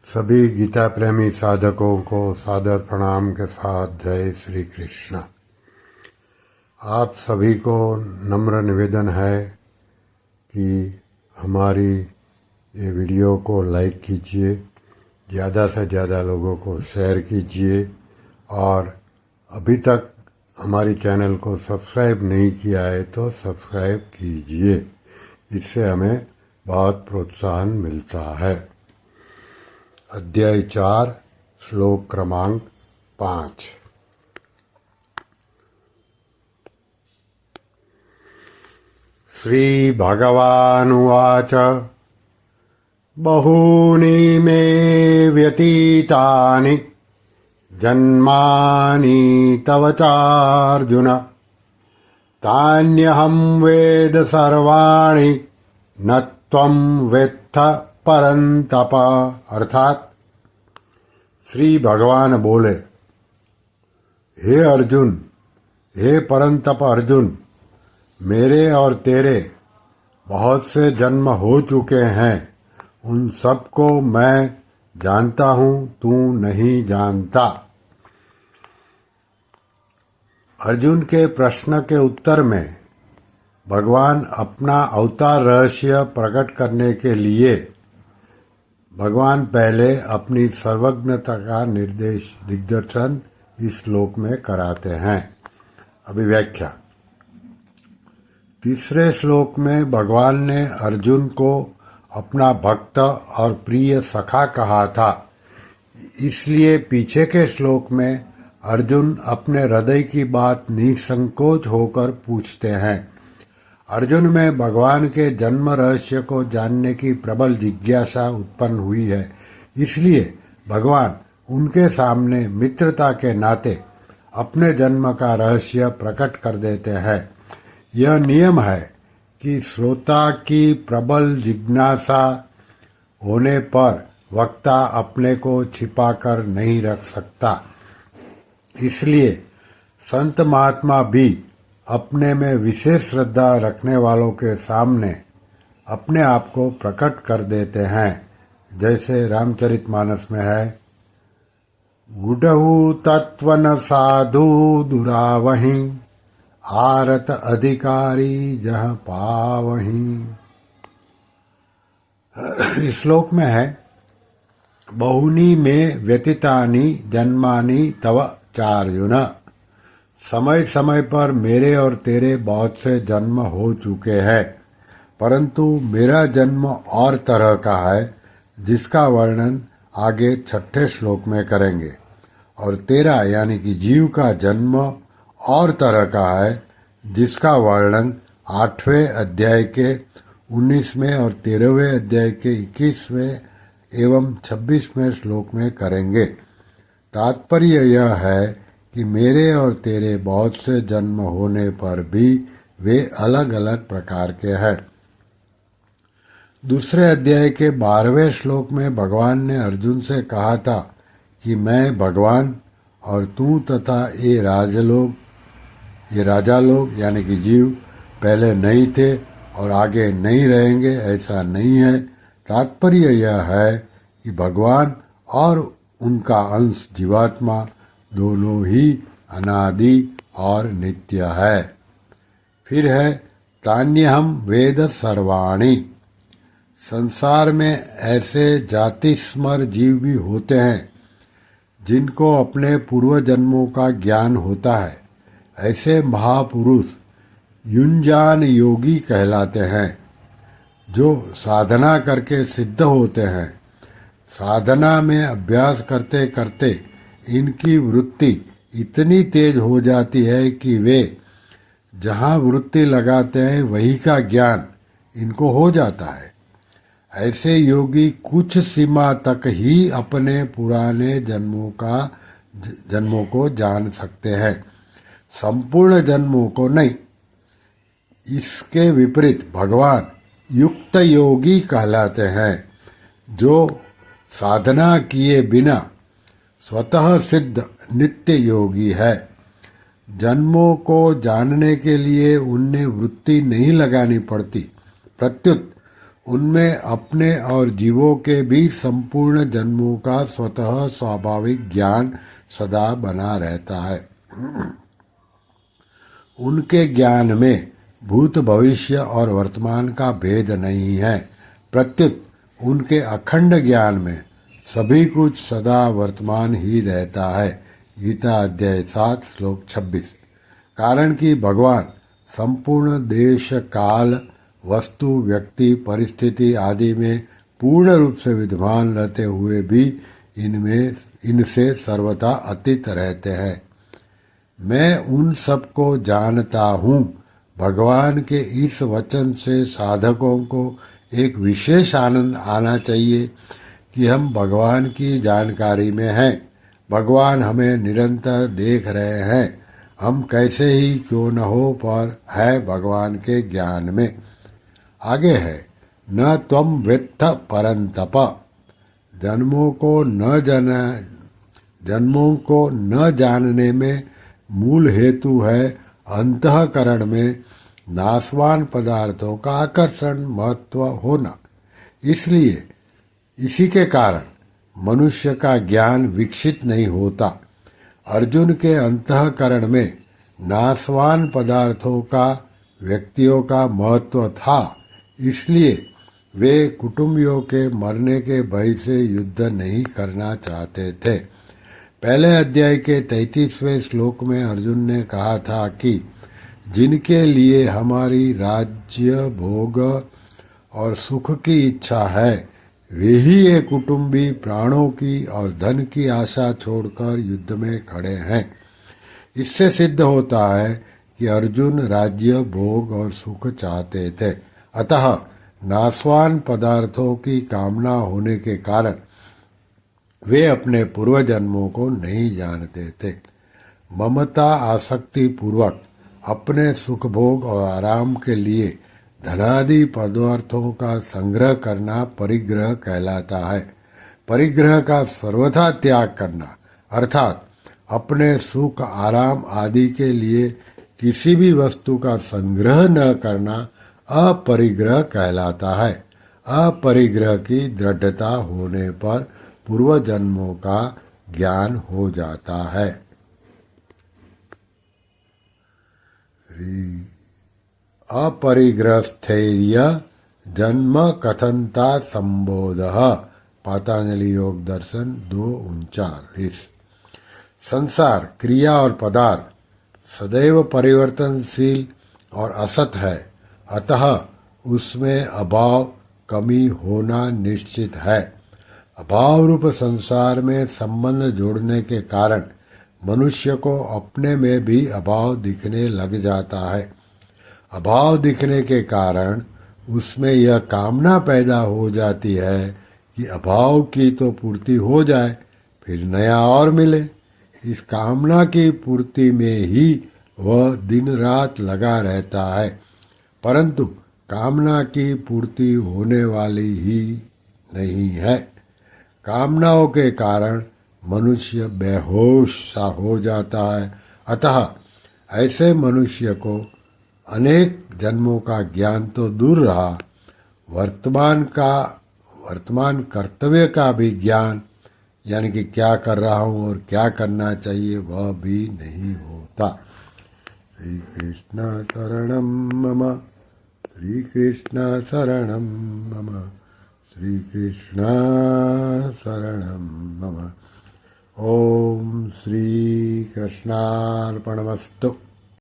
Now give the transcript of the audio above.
सभी गीता प्रेमी साधकों को सादर प्रणाम के साथ जय श्री कृष्ण। आप सभी को नम्र निवेदन है कि हमारी ये वीडियो को लाइक कीजिए, ज़्यादा से ज़्यादा लोगों को शेयर कीजिए और अभी तक हमारी चैनल को सब्सक्राइब नहीं किया है तो सब्सक्राइब कीजिए। इससे हमें बहुत प्रोत्साहन मिलता है। अध्याय 4 श्लोक क्रमांक 5। श्री भगवानुवाच बहूनि मे व्यतीतानि जन्मानि तव चार्जुन तान्यहं वेद सर्वाणि न त्वं वेत्थ परंतप। अर्थात श्री भगवान बोले, हे अर्जुन, हे परंतप अर्जुन, मेरे और तेरे बहुत से जन्म हो चुके हैं, उन सबको मैं जानता हूं, तू नहीं जानता। अर्जुन के प्रश्न के उत्तर में भगवान अपना अवतार रहस्य प्रकट करने के लिए भगवान पहले अपनी सर्वज्ञता का दिग्दर्शन इस श्लोक में कराते हैं। अभी व्याख्या। तीसरे श्लोक में भगवान ने अर्जुन को अपना भक्त और प्रिय सखा कहा था, इसलिए पीछे के श्लोक में अर्जुन अपने हृदय की बात निसंकोच होकर पूछते हैं। अर्जुन में भगवान के जन्म रहस्य को जानने की प्रबल जिज्ञासा उत्पन्न हुई है, इसलिए भगवान उनके सामने मित्रता के नाते अपने जन्म का रहस्य प्रकट कर देते हैं। यह नियम है कि श्रोता की प्रबल जिज्ञासा होने पर वक्ता अपने को छिपाकर नहीं रख सकता, इसलिए संत महात्मा भी अपने में विशेष श्रद्धा रखने वालों के सामने अपने आप को प्रकट कर देते हैं। जैसे रामचरितमानस में है, गुडहु तत्वन साधु दुरावहि आरत अधिकारी जह पावहि। इस श्लोक में है, बहुनी में व्यतीतानि जन्मानि तव चार्जुन। समय समय पर मेरे और तेरे बहुत से जन्म हो चुके हैं, परंतु मेरा जन्म और तरह का है जिसका वर्णन आगे 6ठे श्लोक में करेंगे, और तेरा यानी कि जीव का जन्म और तरह का है जिसका वर्णन 8वें अध्याय के 19वें और 13वें अध्याय के 21वें एवं 26वें श्लोक में करेंगे। तात्पर्य यह है कि मेरे और तेरे बहुत से जन्म होने पर भी वे अलग अलग प्रकार के हैं। दूसरे अध्याय के 12वें श्लोक में भगवान ने अर्जुन से कहा था कि मैं भगवान और तू तथा ये राजा लोग यानी कि जीव पहले नहीं थे और आगे नहीं रहेंगे, ऐसा नहीं है। तात्पर्य यह है कि भगवान और उनका अंश जीवात्मा दोनों ही अनादि और नित्य है। फिर है, तान्यहं वेद सर्वाणि। संसार में ऐसे जातिस्मर जीव भी होते हैं जिनको अपने पूर्व जन्मों का ज्ञान होता है। ऐसे महापुरुष युंजान योगी कहलाते हैं, जो साधना करके सिद्ध होते हैं। साधना में अभ्यास करते करते इनकी वृत्ति इतनी तेज हो जाती है कि वे जहाँ वृत्ति लगाते हैं वही का ज्ञान इनको हो जाता है। ऐसे योगी कुछ सीमा तक ही अपने पुराने जन्मों को जान सकते हैं, संपूर्ण जन्मों को नहीं। इसके विपरीत भगवान युक्त योगी कहलाते हैं, जो साधना किए बिना स्वतः सिद्ध नित्य योगी है। जन्मों को जानने के लिए उन्हें वृत्ति नहीं लगानी पड़ती, प्रत्युत उनमें अपने और जीवों के भी संपूर्ण जन्मों का स्वतः स्वाभाविक ज्ञान सदा बना रहता है। उनके ज्ञान में भूत भविष्य और वर्तमान का भेद नहीं है, प्रत्युत उनके अखंड ज्ञान में सभी कुछ सदा वर्तमान ही रहता है। गीता अध्याय 7 श्लोक 26। कारण कि भगवान संपूर्ण देश काल वस्तु व्यक्ति परिस्थिति आदि में पूर्ण रूप से विद्यमान रहते हुए भी इनसे सर्वथा अतीत रहते हैं। मैं उन सब को जानता हूँ। भगवान के इस वचन से साधकों को एक विशेष आनंद आना चाहिए कि हम भगवान की जानकारी में हैं। भगवान हमें निरंतर देख रहे हैं। हम कैसे ही क्यों न हो पर है भगवान के ज्ञान में। आगे है, न त्वम वेत्थ परंतप। जन्मों को न जानने में मूल हेतु है अंतःकरण में नाशवान पदार्थों का आकर्षण महत्व होना। इसलिए इसी के कारण मनुष्य का ज्ञान विकसित नहीं होता। अर्जुन के अंतःकरण में नाशवान पदार्थों का व्यक्तियों का महत्व था, इसलिए वे कुटुंबियों के मरने के भय से युद्ध नहीं करना चाहते थे। पहले अध्याय के 33वें श्लोक में अर्जुन ने कहा था कि जिनके लिए हमारी राज्य भोग और सुख की इच्छा है वे ही ये कुटुंबी प्राणों की और धन की आशा छोड़कर युद्ध में खड़े हैं। इससे सिद्ध होता है कि अर्जुन राज्य भोग और सुख चाहते थे, अतः नाशवान पदार्थों की कामना होने के कारण वे अपने पूर्व जन्मों को नहीं जानते थे। ममता आसक्ति पूर्वक अपने सुख भोग और आराम के लिए धनादि पदार्थों का संग्रह करना परिग्रह कहलाता है। परिग्रह का सर्वथा त्याग करना अर्थात अपने सुख आराम आदि के लिए किसी भी वस्तु का संग्रह न करना अपरिग्रह कहलाता है। अपरिग्रह की दृढ़ता होने पर पूर्व जन्मों का ज्ञान हो जाता है। अपरिग्रहस्थैर्य जन्म कथनता संबोध। पातंजलि योग दर्शन 2:39। संसार क्रिया और पदार्थ सदैव परिवर्तनशील और असत है, अतः उसमें अभाव कमी होना निश्चित है। अभाव रूप संसार में संबंध जोड़ने के कारण मनुष्य को अपने में भी अभाव दिखने लग जाता है। अभाव दिखने के कारण उसमें यह कामना पैदा हो जाती है कि अभाव की तो पूर्ति हो जाए, फिर नया और मिले। इस कामना की पूर्ति में ही वह दिन रात लगा रहता है, परंतु कामना की पूर्ति होने वाली ही नहीं है। कामनाओं के कारण मनुष्य बेहोश सा हो जाता है, अतः ऐसे मनुष्य को अनेक जन्मों का ज्ञान तो दूर रहा, वर्तमान कर्तव्य का भी ज्ञान, यानी कि क्या कर रहा हूँ और क्या करना चाहिए, वह भी नहीं होता। श्री कृष्ण शरणम मम, श्री कृष्ण शरणम मम, श्री कृष्ण शरणम मम। ओम श्री कृष्णार्पणमस्तु।